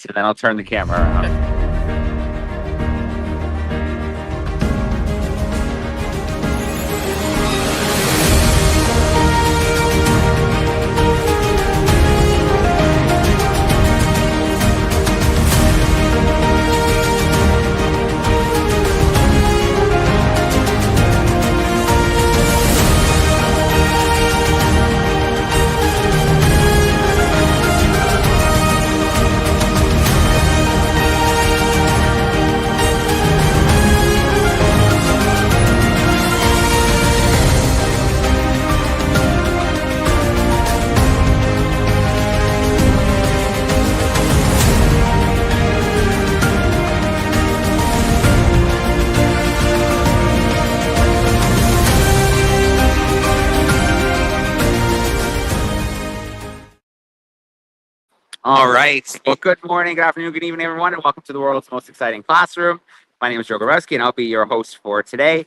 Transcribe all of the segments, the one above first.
and then I'll turn the camera around. All right. Well, good morning, good afternoon, good evening, everyone, and welcome to the world's most exciting classroom. My name is Joe Gorowski, and I'll be your host for today.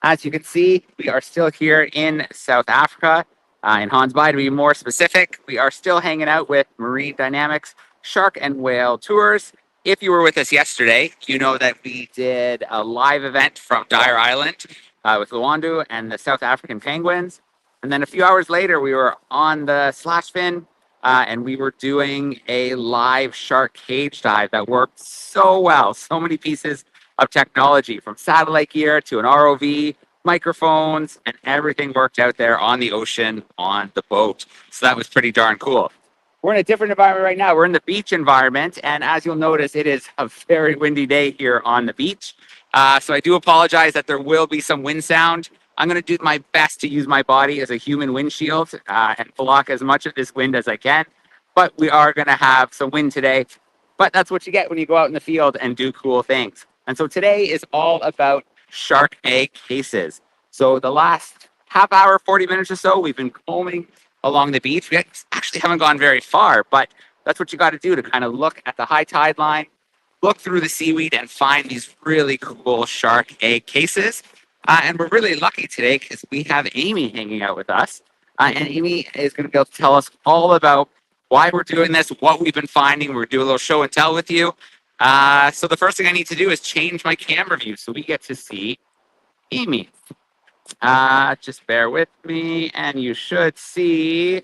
As you can see, we are still here in South Africa, in Gansbaai, to be more specific. We are still hanging out with Marine Dynamics Shark and Whale Tours. If you were with us yesterday, you know that we did a live event from Dyer Island with Luandu and the South African penguins. And then a few hours later, we were on the slash fin and we were doing a live shark cage dive that worked so well. So many pieces of technology, from satellite gear to an ROV, microphones, and everything worked out there on the ocean, on the boat. So that was pretty darn cool. We're in a different environment right now. We're in the beach environment, and as you'll notice, it is a very windy day here on the beach. So I do apologize that there will be some wind sound. I'm going to do my best to use my body as a human windshield and block as much of this wind as I can. But we are going to have some wind today. But that's what you get when you go out in the field and do cool things. And so today is all about shark egg cases. So the last half hour, 40 minutes or so, we've been combing along the beach. We actually haven't gone very far, but that's what you got to do to kind of look at the high tide line, look through the seaweed, and find these really cool shark egg cases. And we're really lucky today because we have Amy hanging out with us. And Amy is going to be able to tell us all about why we're doing this, what we've been finding. We're going to do a little show and tell with you. So the first thing I need to do is change my camera view so we get to see Amy. Just bear with me, and you should see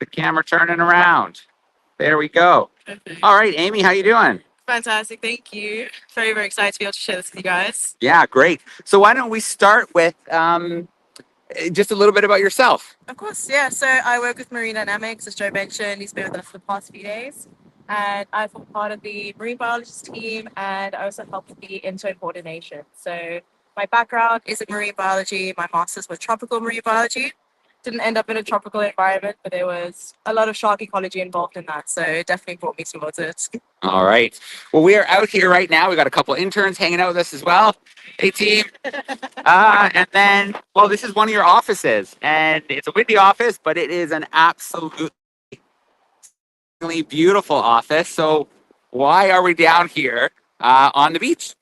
the camera turning around. There we go. Perfect. All right, Amy, how you doing? Fantastic, thank you. Very, very excited to be able to share this with you guys. Yeah, great. So why don't we start with just a little bit about yourself? Of course, yeah. So I work with Marine Dynamics, as Joe mentioned. He's been with us for the past few days. And I form part of the marine biologist team, and I also help with the intern coordination. So my background is in marine biology. My master's was tropical marine biology. Didn't end up in a tropical environment, but there was a lot of shark ecology involved in that. So it definitely brought me towards it. All right. Well, we are out here right now. We got a couple interns hanging out with us as well. Hey, team. And then, well, this is one of your offices, and it's a windy office, but it is an absolutely beautiful office. So why are we down here on the beach?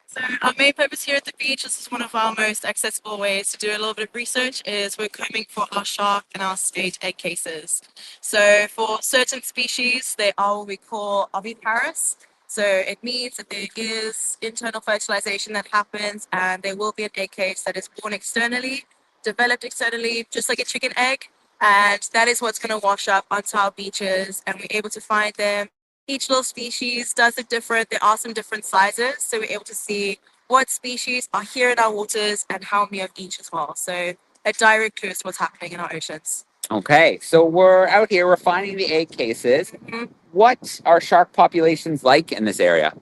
So our main purpose here at the beach, this is one of our most accessible ways to do a little bit of research, is we're combing for our shark and our spade egg cases. So for certain species, they are what we call oviparous. So it means that there is internal fertilization that happens, and there will be an egg case that is born externally, developed externally, just like a chicken egg. And that is what's going to wash up onto our beaches, and we're able to find them. Each little species does look different. There are some different sizes, so we're able to see what species are here in our waters and how many of each as well. So a direct clue to what's happening in our oceans. Okay, so we're out here, we're finding the egg cases. Mm-hmm. What are shark populations like in this area?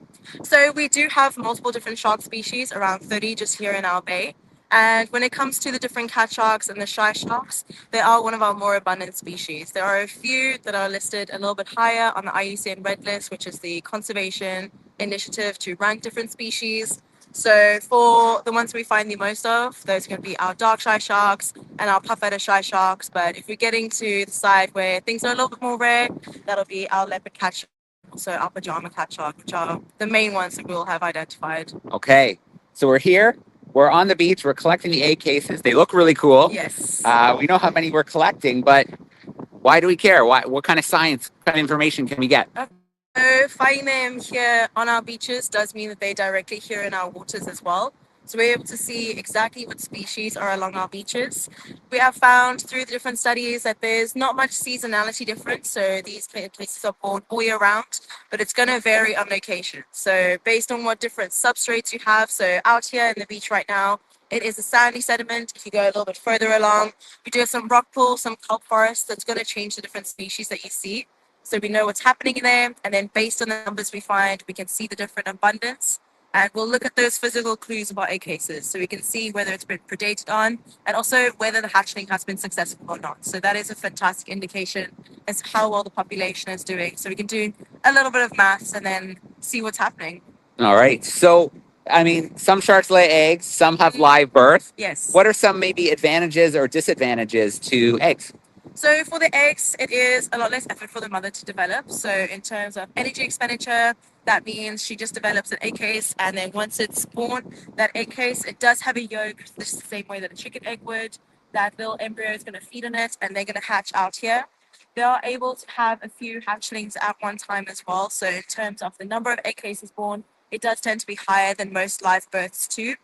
So we do have multiple different shark species, around 30 just here in our bay. And when it comes to the different cat sharks and the shy sharks, they are one of our more abundant species. There are a few that are listed a little bit higher on the IUCN Red List, which is the conservation initiative to rank different species. So for the ones we find the most of, those are going to be our dark shy sharks and our puff-adder shy sharks. But if we're getting to the side where things are a little bit more rare, that'll be our leopard cat shark, also our pajama cat shark, which are the main ones that we'll have identified. Okay, so we're here. We're on the beach. We're collecting the egg cases. They look really cool. Yes. We know how many we're collecting, but why do we care? What kind of science, what kind of information can we get? So finding them here on our beaches does mean that they're directly here in our waters as well. So we're able to see exactly what species are along our beaches. We have found through the different studies that there's not much seasonality difference. So these places are born all year round, but it's going to vary on location. So based on what different substrates you have. So out here in the beach right now, it is a sandy sediment. If you go a little bit further along, we do have some rock pools, some kelp forest that's going to change the different species that you see. So we know what's happening there, and then based on the numbers we find, we can see the different abundance. And we'll look at those physical clues about egg cases. So we can see whether it's been predated on and also whether the hatchling has been successful or not. So that is a fantastic indication as to how well the population is doing. So we can do a little bit of maths and then see what's happening. All right. So, I mean, some sharks lay eggs, some have live birth. Yes. What are some maybe advantages or disadvantages to eggs? So for the eggs, it is a lot less effort for the mother to develop. So in terms of energy expenditure, that means she just develops an egg case, and then once it's born, that egg case, it does have a yolk, just the same way that a chicken egg would. That little embryo is going to feed on it, and they're going to hatch out here. They are able to have a few hatchlings at one time as well. So in terms of the number of egg cases born, it does tend to be higher than most live births too.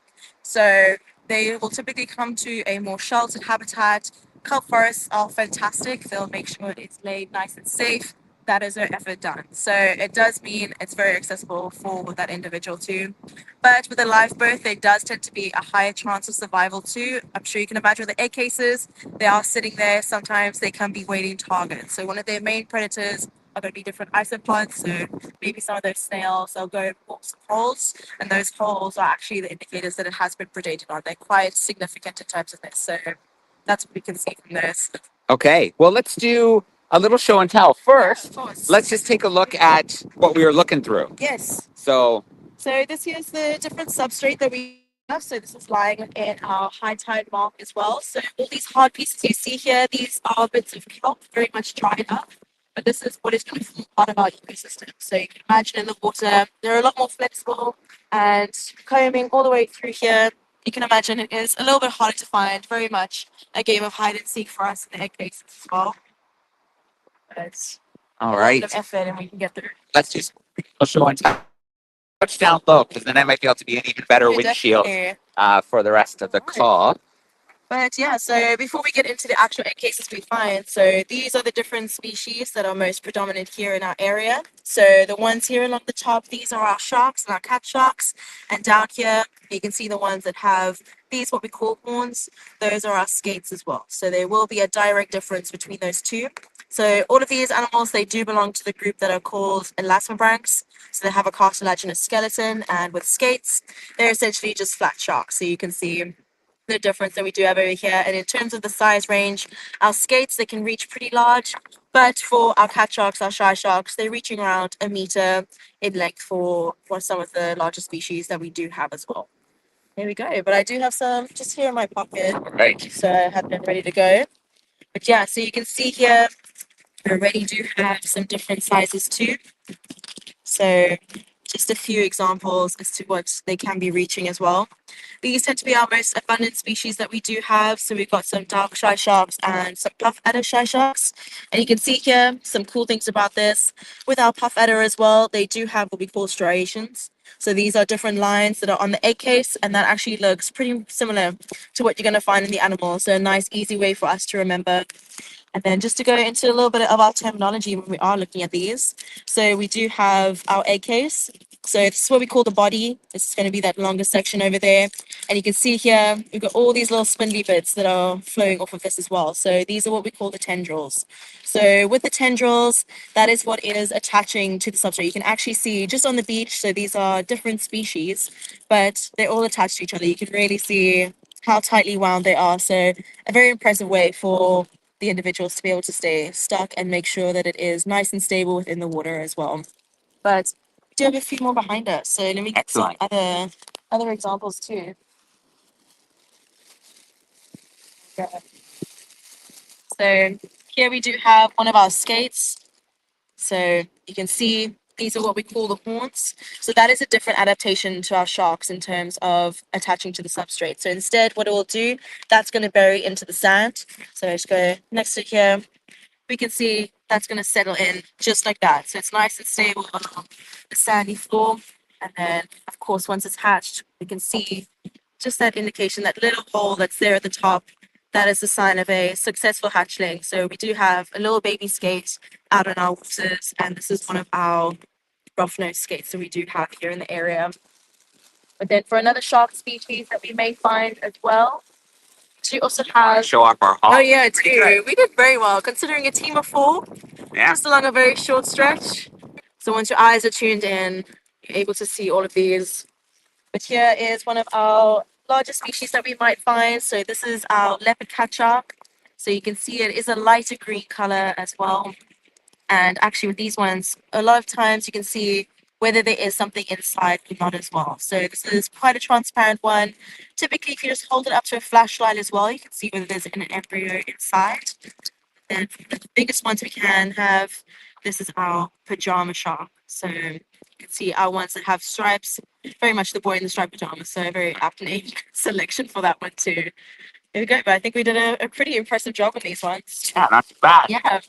So they will typically come to a more sheltered habitat. Kelp forests are fantastic. They'll make sure it's laid nice and safe. That is their effort done. So it does mean it's very accessible for that individual too. But with a live birth, there does tend to be a higher chance of survival too. I'm sure you can imagine with the egg cases, they are sitting there. Sometimes they can be waiting targets. So one of their main predators are going to be different isopods. So maybe some of those snails, they'll go and poke some holes. And those holes are actually the indicators that it has been predated on. They're quite significant in terms of this. So that's what we can see from this. Okay. Well, let's do a little show and tell. First, let's just take a look at what we were looking through. Yes. So, So this here's the different substrate that we have. So this is lying within our high tide mark as well. So all these hard pieces you see here, these are bits of kelp, very much dried up. But this is what is going to form part of our ecosystem. So you can imagine in the water, they're a lot more flexible, and combing all the way through here, you can imagine it is a little bit harder to find, very much a game of hide and seek for us in the egg cases as well. But it's all a right. lot of effort and we can get through. Let's do a show and tell. Touch down low, because then I might be able to be an even better Yeah, windshield definitely. for the rest of the call. But yeah, so before we get into the actual egg cases we find, so these are the different species that are most predominant here in our area. So the ones here along the top, these are our sharks and our cat sharks. And down here, you can see the ones that have these, what we call horns. Those are our skates as well. So there will be a direct difference between those two. So all of these animals, they do belong to the group that are called elasmobranchs. So they have a cartilaginous skeleton, and with skates, they're essentially just flat sharks. So you can see the difference that we do have over here. And in terms of the size range, our skates, they can reach pretty large. But for our cat sharks, our shy sharks, they're reaching around a meter in length for some of the larger species that we do have as well. There we go. But I do have some just here in my pocket. Right. So I have them ready to go. But yeah, so you can see here, we already do have some different sizes too. So just a few examples as to what they can be reaching as well. These tend to be our most abundant species that we do have. So we've got some dark shy sharks and some puff adder shy sharks. And you can see here some cool things about this. With our puff adder as well, they do have what we call striations. So these are different lines that are on the egg case, and that actually looks pretty similar to what you're going to find in the animal. So a nice, easy way for us to remember. And then just to go into a little bit of our terminology when we are looking at these. So we do have our egg case. So this is what we call the body. This is going to be that longer section over there. And you can see here, we've got all these little spindly bits that are flowing off of this as well. So these are what we call the tendrils. So with the tendrils, that is what is attaching to the substrate. You can actually see just on the beach, so these are different species, but they're all attached to each other. You can really see how tightly wound they are. So a very impressive way for the individuals to be able to stay stuck and make sure that it is nice and stable within the water as well. But we do have a few more behind us. So let me get some other examples too. Okay. So here we do have one of our skates. So you can see these are what we call the horns. So that is a different adaptation to our sharks in terms of attaching to the substrate. So instead, what it will do, that's going to bury into the sand. So let's go next to here. We can see that's going to settle in just like that. So it's nice and stable on the sandy floor. And then, of course, once it's hatched, we can see just that indication, that little hole that's there at the top. That is a sign of a successful hatchling. So we do have a little baby skate out in our waters, and this is one of our rough-nosed skates that we do have here in the area. But then for another shark species that we may find as well, we also have... Show off our haul. Oh yeah, too. We did very well considering a team of 4. Yeah. Just along a very short stretch. So once your eyes are tuned in, you're able to see all of these. But here is one of our larger species that we might find. So this is our leopard cat shark. So you can see it is a lighter green color as well. And actually with these ones, a lot of times you can see whether there is something inside or not as well. So this is quite a transparent one. Typically, if you just hold it up to a flashlight as well, you can see whether there's an embryo inside. Then the biggest ones we can have, this is our pajama shark. So you can see our ones that have stripes, very much the boy in the striped pajamas. So a very apt name selection for that one too. There we go, but I think we did a pretty impressive job on these ones. Yeah, not too bad. Yeah.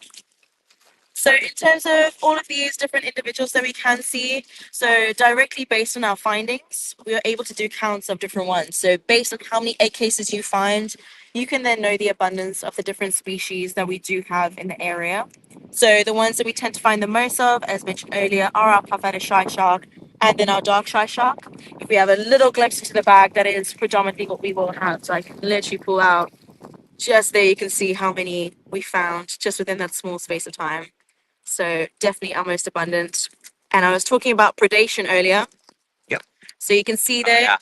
So in terms of all of these different individuals that we can see, so directly based on our findings, we are able to do counts of different ones. So based on how many egg cases you find, you can then know the abundance of the different species that we do have in the area. So the ones that we tend to find the most of, as mentioned earlier, are our puff-adder shy shark and then our dark shy shark. If we have a little glimpse into the bag, that is predominantly what we will have. So I can literally pull out, just there you can see how many we found just within that small space of time. So definitely our most abundant. And I was talking about predation earlier. Yep. So you can see there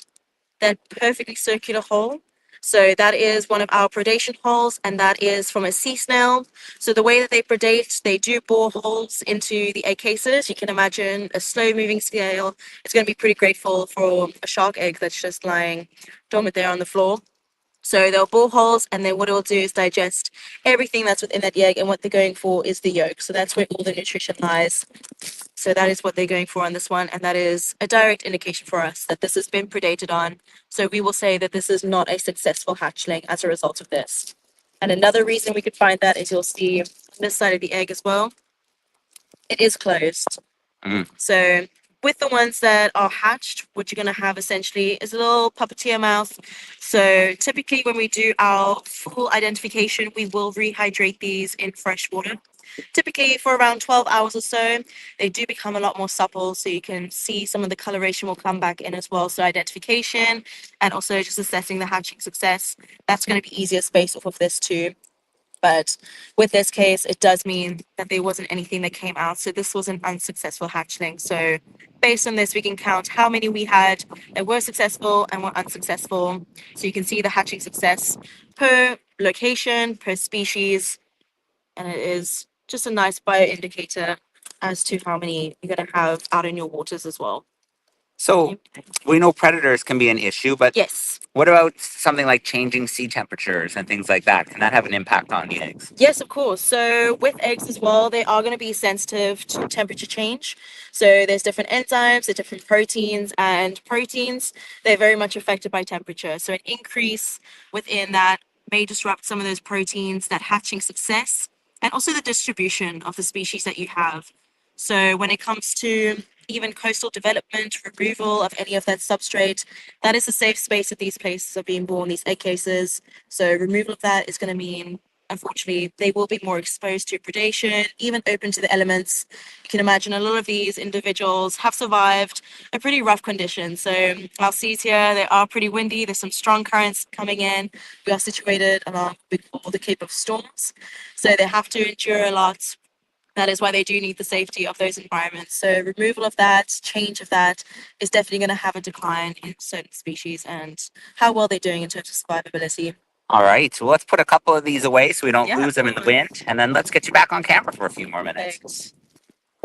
that perfectly circular hole. So that is one of our predation holes, and that is from a sea snail. So the way that they predate, they do bore holes into the egg cases. You can imagine a slow moving snail. It's going to be pretty grateful for a shark egg that's just lying dormant there on the floor. So they'll bore holes, and then what it'll do is digest everything that's within that egg, and what they're going for is the yolk. So that's where all the nutrition lies. So that is what they're going for on this one, and that is a direct indication for us that this has been predated on. So we will say that this is not a successful hatchling as a result of this. And another reason we could find that is you'll see on this side of the egg as well, it is closed. So with the ones that are hatched, what you're going to have essentially is a little puppeteer mouth. So typically when we do our full identification, we will rehydrate these in fresh water. Typically for around 12 hours or so, they do become a lot more supple. So you can see some of the coloration will come back in as well. So identification and also just assessing the hatching success, that's going to be easier based off of this too. But with this case, it does mean that there wasn't anything that came out. So this was an unsuccessful hatchling. So based on this, we can count how many we had that were successful and were unsuccessful. So you can see the hatching success per location, per species. And it is just a nice bio indicator as to how many you're going to have out in your waters as well. So we know predators can be an issue, but yes, what about something like changing sea temperatures and things like that? Can that have an impact on the eggs? Yes, of course. So with eggs as well, they are going to be sensitive to temperature change. So there's different enzymes, there's different proteins, and proteins, they're very much affected by temperature. So an increase within that may disrupt some of those proteins, that hatching success, and also the distribution of the species that you have. So when it comes to even coastal development, removal of any of that substrate, that is a safe space that these places are being born, these egg cases. So removal of that is going to mean, unfortunately, they will be more exposed to predation, even open to the elements. You can imagine a lot of these individuals have survived a pretty rough condition. So our seas here, they are pretty windy. There's some strong currents coming in. We are situated along what we call the Cape of Storms. So they have to endure a lot. That is why they do need the safety of those environments. So removal of that, change of that is definitely going to have a decline in certain species and how well they're doing in terms of survivability. All right, so let's put a couple of these away so we don't Yeah, lose them in the wind, and then let's get you back on camera for a few more minutes Perfect.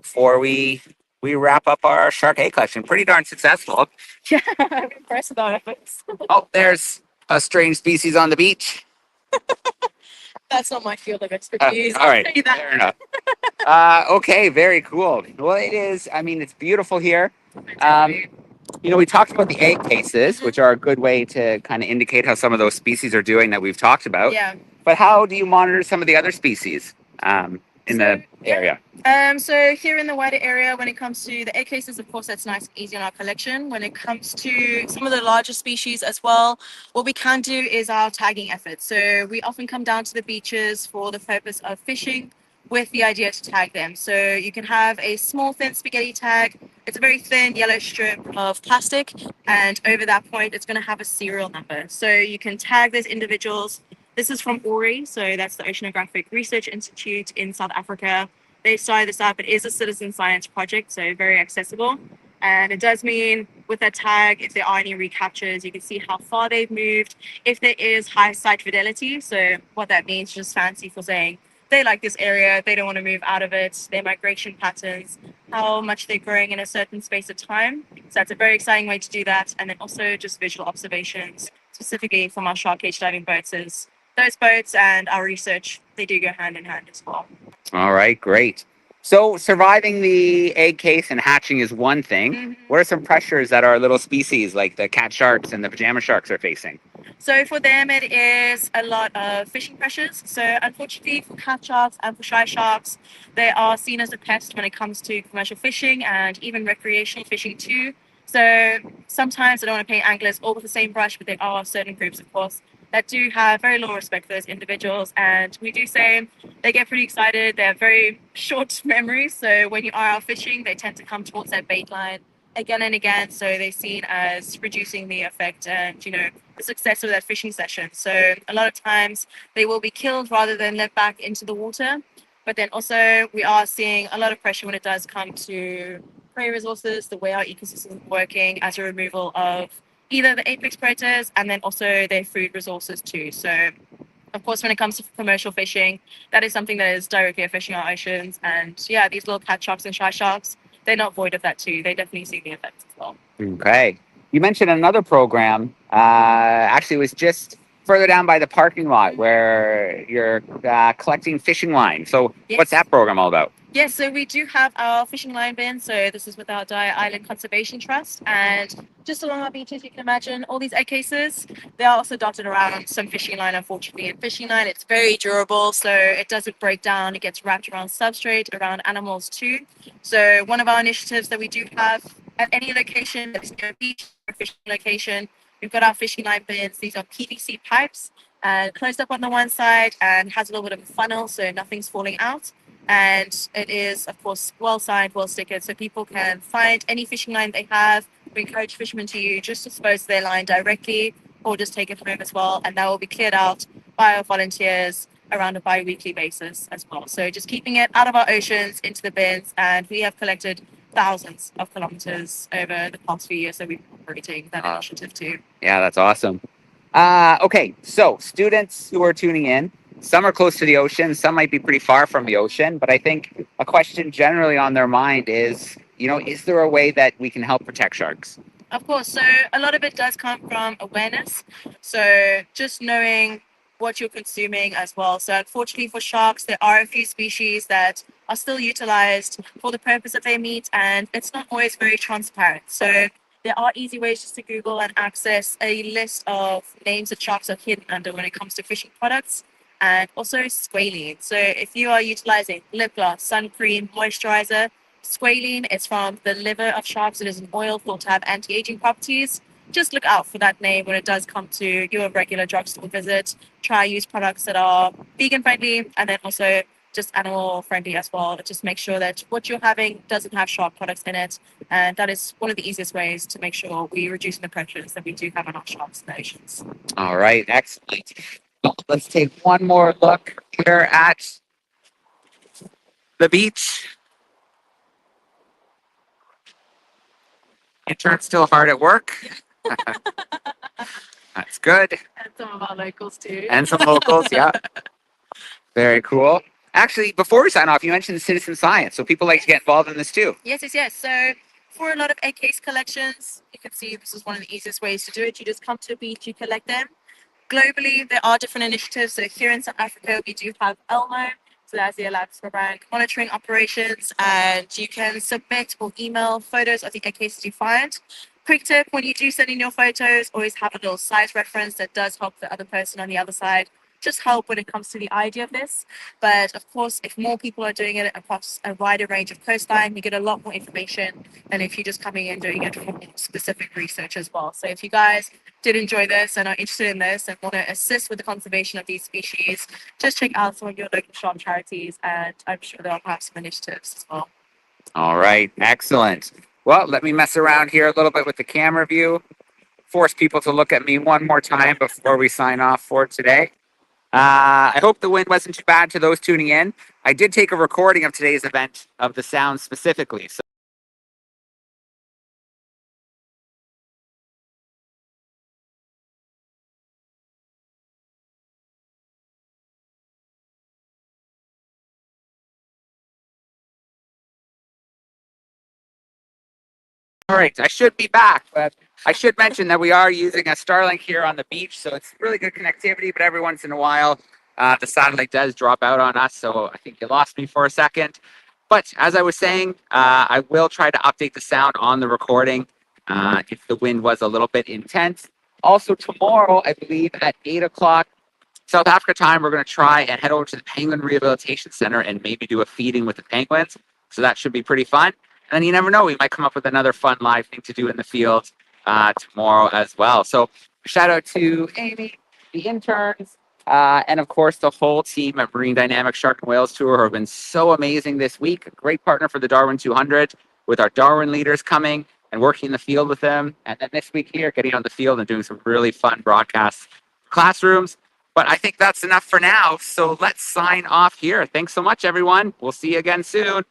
before we wrap up our shark egg collection. Pretty darn successful. Yeah, I'm impressed with our efforts. Oh, there's a strange species on the beach. That's not my field of expertise. All right, I'll tell you that. fair enough. Okay, very cool. Well, it is. I mean, it's beautiful here. You know, we talked about the egg cases, which are a good way to kind of indicate how some of those species are doing that we've talked about. Yeah. But how do you monitor some of the other species? in the area? So here in the wider area, when it comes to the egg cases, of course, that's nice and easy in our collection. When it comes to some of the larger species as well, what we can do is our tagging efforts. So we often come down to the beaches for the purpose of fishing with the idea to tag them. So you can have a small thin spaghetti tag. It's a very thin yellow strip of plastic, and over that point, it's going to have a serial number. So you can tag those individuals. This is from ORI, so that's the Oceanographic Research Institute in South Africa. They started this up. It is a citizen science project, so very accessible. And it does mean with that tag, if there are any recaptures, you can see how far they've moved. If there is high site fidelity, so what that means, just fancy for saying they like this area, they don't want to move out of it, their migration patterns, how much they're growing in a certain space of time. So that's a very exciting way to do that. And then also just visual observations, specifically from our shark cage diving boats, is those boats and our research, they do go hand in hand as well. All right, great. So surviving the egg case and hatching is one thing. Mm-hmm. What are some pressures that our little species like the cat sharks and the pajama sharks are facing? So for them, it is a lot of fishing pressures. So unfortunately for cat sharks and for shy sharks, they are seen as a pest when it comes to commercial fishing and even recreational fishing too. So sometimes I don't want to paint anglers all with the same brush, but there are certain groups, of course, that do have very little respect for those individuals. And we do say they get pretty excited. They have very short memories. So when you are out fishing, they tend to come towards that bait line again and again. So they're seen as reducing the effect and, the success of that fishing session. So a lot of times they will be killed rather than let back into the water. But then also we are seeing a lot of pressure when it does come to prey resources, the way our ecosystem is working as a removal of either the apex predators and then also their food resources too. So of course, when it comes to commercial fishing, that is something that is directly affecting our oceans. And yeah, these little cat sharks and shy sharks, they're not void of that too. They definitely see the effects as well. Okay. You mentioned another program. Actually, it was just further down by the parking lot where you're collecting fishing line. So, Yes. What's that program all about? Yes, so we do have our fishing line bin. So this is with our Dyer Island Conservation Trust. And just along our beaches, you can imagine all these egg cases. They are also dotted around some fishing line, unfortunately. And fishing line, it's very durable, so it doesn't break down. It gets wrapped around substrate, around animals too. So one of our initiatives that we do have at any location that is near a beach or a fishing location, we've got our fishing line bins. These are PVC pipes and closed up on the one side and has a little bit of a funnel, so nothing's falling out. And it is, of course, well signed, well stickered, so people can find any fishing line they have. We encourage fishermen to just dispose their line directly or just take it home as well, and that will be cleared out by our volunteers around a bi-weekly basis as well. So just keeping it out of our oceans, into the bins, and we have collected thousands of kilometers over the past few years that we've been operating that initiative too. Yeah, that's awesome. Okay, so students who are tuning in, some are close to the ocean, some might be pretty far from the ocean, but I think a question generally on their mind is, is there a way that we can help protect sharks? Of course. So a lot of it does come from awareness. So just knowing what you're consuming as well. So unfortunately for sharks, there are a few species that are still utilized for the purpose of their meat, and it's not always very transparent. So there are easy ways just to Google and access a list of names that sharks are hidden under when it comes to fishing products. And also squalene. So if you are utilizing lip gloss, sun cream, moisturizer, squalene is from the liver of sharks. It is an oil thought to have anti-aging properties. Just look out for that name when it does come to your regular drugstore visit. Try use products that are vegan friendly and then also just animal friendly as well. Just make sure that what you're having doesn't have shark products in it. And that is one of the easiest ways to make sure we reduce the pressures that we do have on our sharks in the oceans. All right, excellent. Let's take one more look here at the beach. Intern's still hard at work. That's good. And some of our locals too. And some locals, yeah. Very cool. Actually, before we sign off, you mentioned citizen science, so people like to get involved in this too. Yes. So for a lot of egg case collections, you can see this is one of the easiest ways to do it. You just come to a beach, you collect them. Globally, there are different initiatives. So here in South Africa, we do have ELMO. So that's the Alliance for Rank Monitoring Operations. And you can submit or email photos of the egg cases you find. Quick tip, when you do send in your photos, always have a little size reference that does help the other person on the other side just help when it comes to the idea of this. But of course, if more people are doing it across a wider range of coastline, you get a lot more information than if you're just coming in doing it for specific research as well. So if you guys did enjoy this and are interested in this and want to assist with the conservation of these species, just check out some of your local shark charities, and I'm sure they'll have some initiatives as well. All right, excellent. Well, let me mess around here a little bit with the camera view. Force people to look at me one more time before we sign off for today. I hope the wind wasn't too bad to those tuning in. I did take a recording of today's event of the sound specifically. So all right, I should be back, but I should mention that we are using a Starlink here on the beach, so it's really good connectivity, but every once in a while, the satellite does drop out on us, so I think you lost me for a second. But as I was saying, I will try to update the sound on the recording if the wind was a little bit intense. Also, tomorrow, I believe at 8 o'clock South Africa time, we're going to try and head over to the Penguin Rehabilitation Center and maybe do a feeding with the penguins. So that should be pretty fun. And then you never know, we might come up with another fun live thing to do in the field tomorrow as well. So shout out to Amy, the interns, and of course the whole team at Marine Dynamics Shark and Whales Tour who have been so amazing this week. A great partner for the Darwin 200 with our Darwin leaders coming and working in the field with them. And then this week here, getting on the field and doing some really fun broadcasts, classrooms. But I think that's enough for now. So let's sign off here. Thanks so much, everyone. We'll see you again soon.